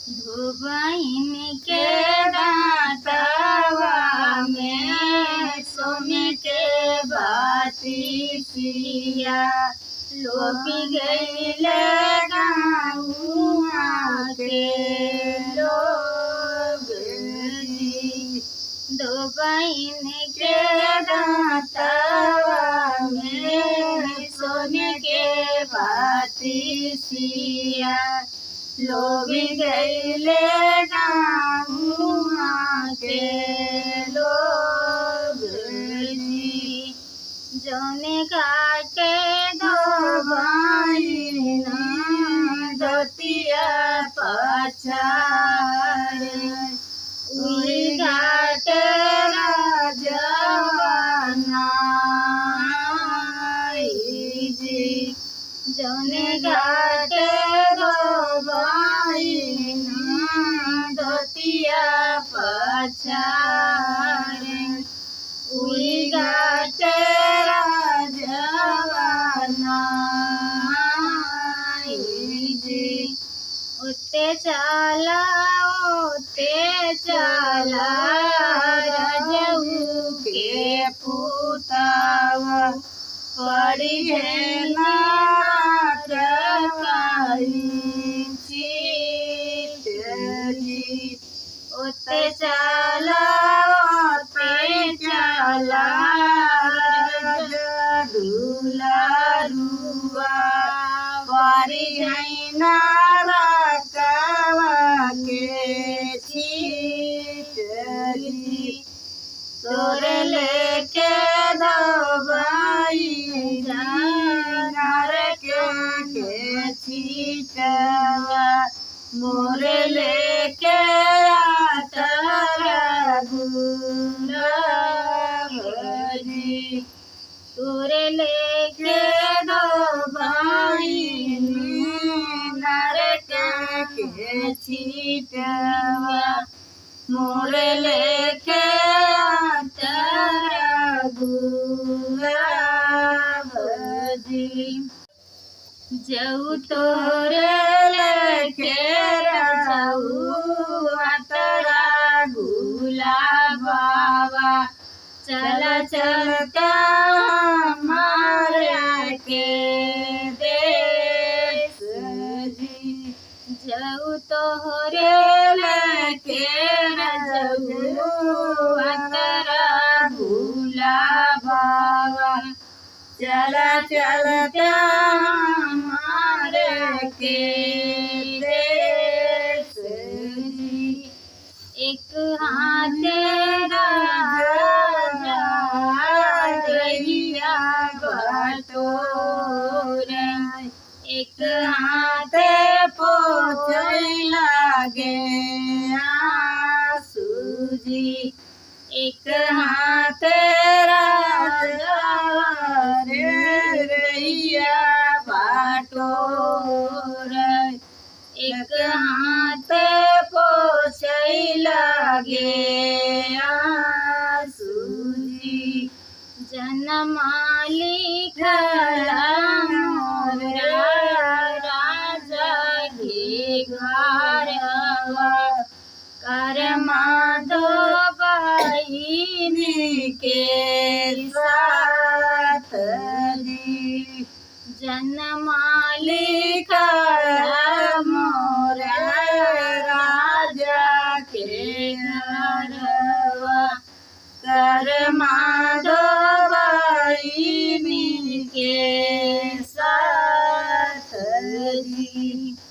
धोबइन के दांतवा में सोने के बाती सिया लोपी गईले गाँवआ के लोग जी। धोबइन के दांतवा में सोने के बाती सिया लोग गईले गाँवआ के लोग जी। जौने घाटे धोबइन धोतिया पछाड़ उही घाटे राजवाना जी। जौने घाटे धोबइन धोतिया पछाड़ उही घाटे राजवाना जी। उते चला राजऊ के पुतावा पड़ी है नाथ उते चला दुलारुआ पड़ी है नारकवा के छीटली तोरे लेके धोबइन नरक के छीटवा मोरे लेके आतर गुलाबरी तोरे लेके धोबइन नरक के छीटवा मोरे लेके आतर गुलाबरी। जऊ तोरे लेके राजऊ आतरा गुलाबावा चला चलता हमारे के देश जी। जऊ तोरे लेके राजऊ आतरा गुलाबावा चला चलता हमारे के देश जी। एक हाथे राजा गैया बटोरे एक हाथे पोछे लागे आंसू जी। एक हाथे राजा रैया बटोरे एक हाथे पोछे लागे आंसू जी। जनमा लिखला मोरा राजा के घरवा करमा धोबइन के साथ जी। जनमा लिखला